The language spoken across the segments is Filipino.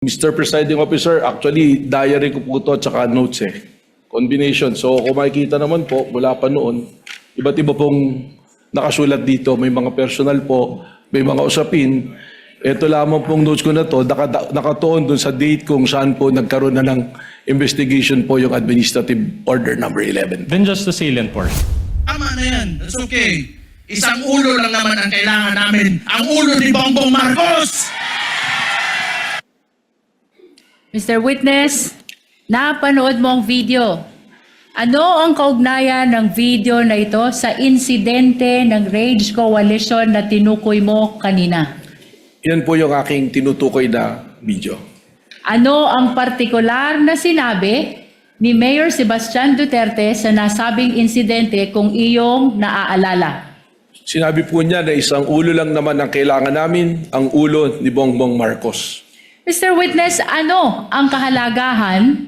Mr. Presiding Officer, actually, diary ko po ito at saka notes eh. Combination. So kung makikita naman po, mula pa noon, iba't iba pong nakasulat dito. May mga personal po, may mga usapin. Ito lamang pong notes ko na to, nakatuon dun sa date kung saan po nagkaroon na ng investigation po yung Administrative Order number 11. Then just the salient portion. Tama na yan. That's okay. Isang ulo lang naman ang kailangan namin. Ang ulo ni Bongbong Marcos! Mr. Witness, napanood mo ang video. Ano ang kaugnayan ng video na ito sa insidente ng Rage Coalition na tinukoy mo kanina? Yan po yung aking tinutukoy na video. Ano ang partikular na sinabi ni Mayor Sebastian Duterte sa nasabing insidente kung iyong naaalala? Sinabi po niya na isang ulo lang naman ang kailangan namin, ang ulo ni Bongbong Marcos. Mr. Witness, ano ang kahalagahan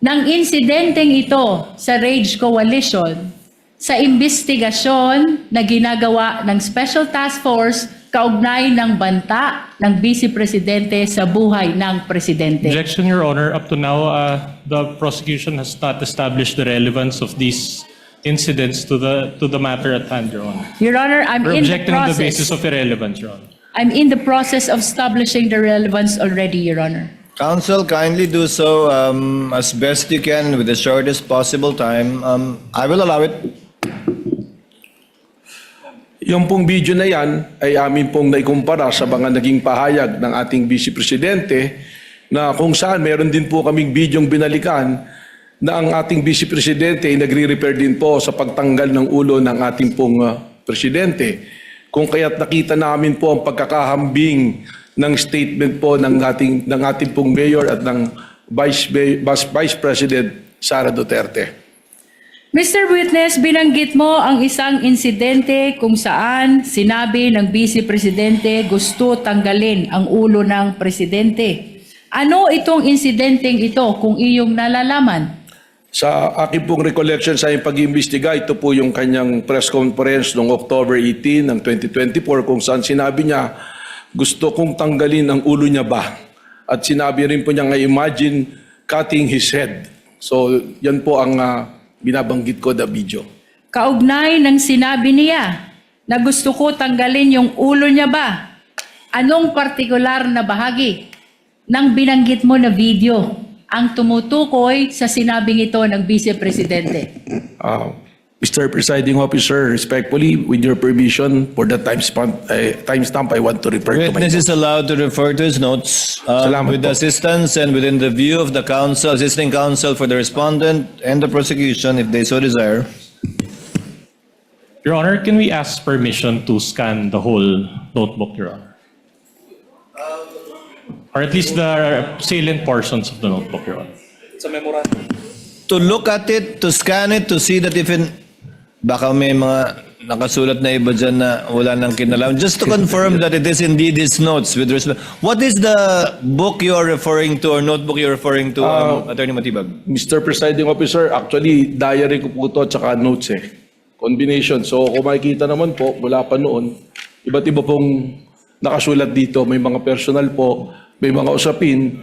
ng insidenteng ito sa Rage Coalition sa investigasyon na ginagawa ng Special Task Force kaugnay ng banta ng Vice Presidente sa buhay ng Presidente? Objection, Your Honor. Up to now, the prosecution has not established the relevance of these incidents to the matter at hand, Your Honor. Your Honor, I'm We're in the objecting on the basis process. of irrelevance, Your Honor. I'm in the process of establishing the relevance already, Your Honor. Counsel, kindly do so as best you can with the shortest possible time. I will allow it. Yung pong video na yan ay amin pong naikumpara sa mga naging pahayag ng ating Vice Presidente na kung saan meron din po kaming bidyong binalikan na ang ating Vice Presidente ay nagre-repair din po sa pagtanggal ng ulo ng ating pong Presidente. Kung kaya't nakita namin po ang pagkakahambing ng statement po ng ating pong Mayor at ng Vice President Sara Duterte. Mr. Witness, binanggit mo ang isang insidente kung saan sinabi ng Vice Presidente gusto tanggalin ang ulo ng Presidente. Ano itong insidenteng ito kung iyong nalalaman? Sa aking pong recollection sa yung pag-iimbestiga, ito po yung kanyang press conference noong October 18 ng 2024 kung saan sinabi niya, gusto kong tanggalin ang ulo niya ba? At sinabi rin po niya nga, imagine cutting his head. So yan po ang binabanggit ko na video. Kaugnay ng sinabi niya na gusto ko tanggalin yung ulo niya ba? Anong partikular na bahagi ng binanggit mo na video ang tumutukoy sa sinabing ito ng Vice Presidente? Mr. Presiding Officer, respectfully, with your permission, for the timestamp, I want to refer to my Witness notes. is allowed to refer to his notes Salamat with the po. assistance and within the view of the counsel, assisting counsel for the respondent and the prosecution if they so desire. Your Honor, can we ask permission to scan the whole notebook, Your Honor? Or at least the salient portions of the notebook, Your Honor. To look at it, to scan it, to see that if baka may mga nakasulat na iba dyan na wala nang kinalaman. Just to confirm that it is indeed his notes with respect. What is the book you are referring to or notebook you are referring to, Attorney Matibag? Mr. Presiding Officer, actually, diary ko po ito at saka notes eh. Combination. So kung makikita naman po, mula pa noon, iba't iba pong nakasulat dito. May mga personal po, may mga usapin.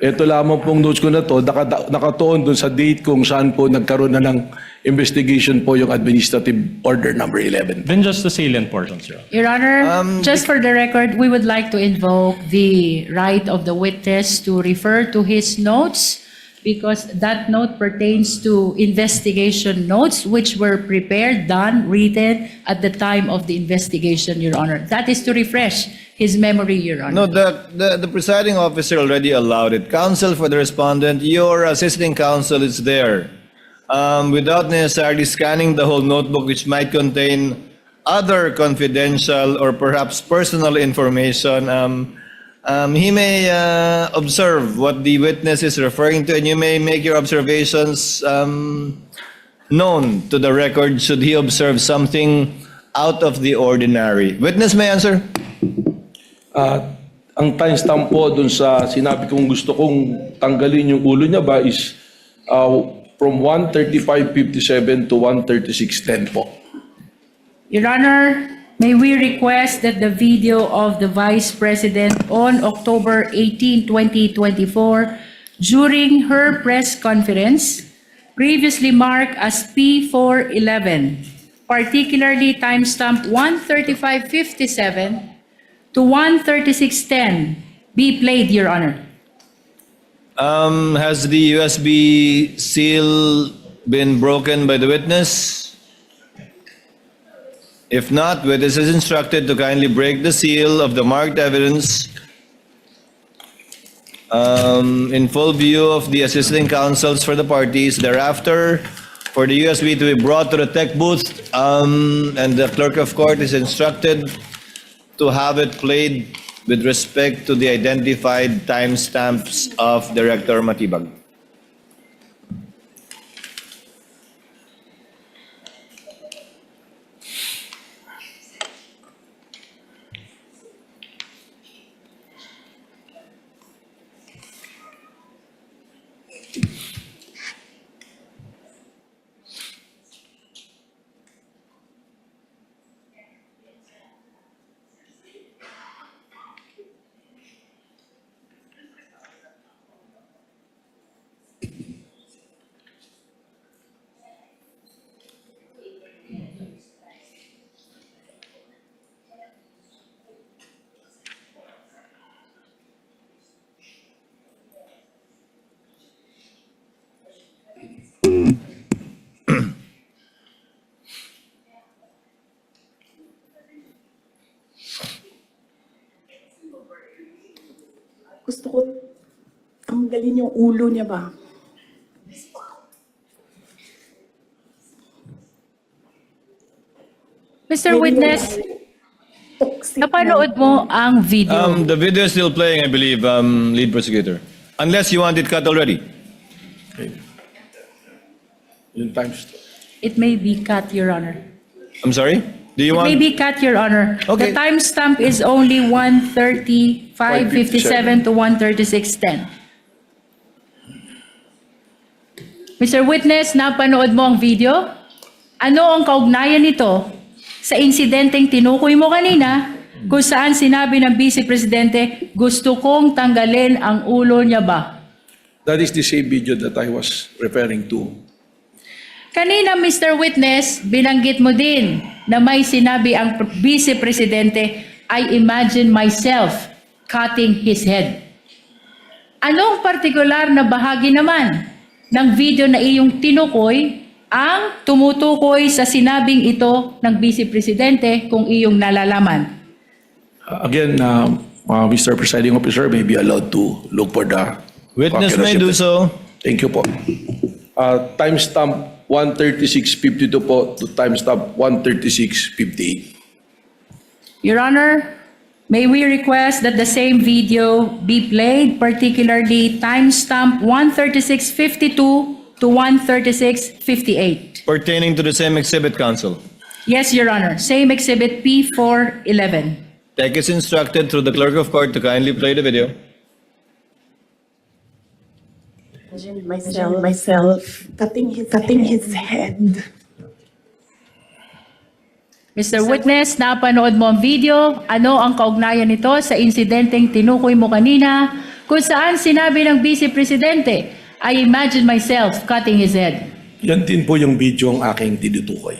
Ito lamang pong notes ko na to, nakatuon dun sa date kung saan po nagkaroon na ng investigation po yung Administrative Order number 11. Then just the salient portions, Your Honor. Your Honor, just for the record, we would like to invoke the right of the witness to refer to his notes because that note pertains to investigation notes which were prepared, done, written at the time of the investigation, Your Honor. That is to refresh his memory, Your Honor. No, the presiding officer already allowed it. Counsel for the respondent, your assisting counsel is there. Without necessarily scanning the whole notebook, which might contain other confidential or perhaps personal information, he may observe what the witness is referring to, and you may make your observations known to the record should he observe something out of the ordinary. Witness may answer. Ang timestamp po dun sa sinabi kong gusto kong tanggalin yung ulo niya ba is from 1:35:57 to 1:36:10 po. Your Honor, May we request that the video of the Vice President on October 18, 2024, during her press conference, previously marked as P411, particularly timestamp 135:57 to 136:10, be played, Your Honor. Has the USB seal been broken by the witness? If not, witness is instructed to kindly break the seal of the marked evidence in full view of the assisting counsels for the parties. Thereafter, for the USB to be brought to the tech booth, and the clerk of court is instructed to have it played with respect to the identified timestamps of Director Matibag. Gusto ko tanggalin yung ulo niya ba? Mr. Witness, Toxic napanood mo ang video. The video is still playing, I believe, lead prosecutor. Unless you want it cut already. Okay. Yung timestamp. It may be cut, Your Honor. I'm sorry? Do you It may want? be cut, Your Honor. Okay. The timestamp is only 135:57 to 136:10. Mr. Witness, napanood mo ang video? Ano ang kaugnayan nito sa insidenteng tinukoy mo kanina kung saan sinabi ng Vice Presidente, gusto kong tanggalin ang ulo niya ba? That is the same video that I was referring to. Kanina, Mr. Witness, binanggit mo din na may sinabi ang Vice Presidente, I imagine myself cutting his head. Anong partikular na bahagi naman ng video na iyong tinukoy ang tumutukoy sa sinabing ito ng Vice Presidente kung iyong nalalaman? Again, Mr. Presiding Officer may be allowed to look for the Witness may do so. Thank you po. Timestamp 136:52 po to timestamp 136:58. Your Honor, may we request that the same video be played, particularly timestamp 136:52 to 136:58. Pertaining to the same exhibit, counsel. Yes, Your Honor. Same exhibit P411. Tech is instructed through the clerk of court to kindly play the video. myself cutting his head. Mr. Witness, napanood mo ang video. Ano ang kaugnayan nito sa insidenteng tinukoy mo kanina kung saan sinabi ng Vice Presidente, I imagine myself cutting his head. Yan din po yung video ang aking tinutukoy.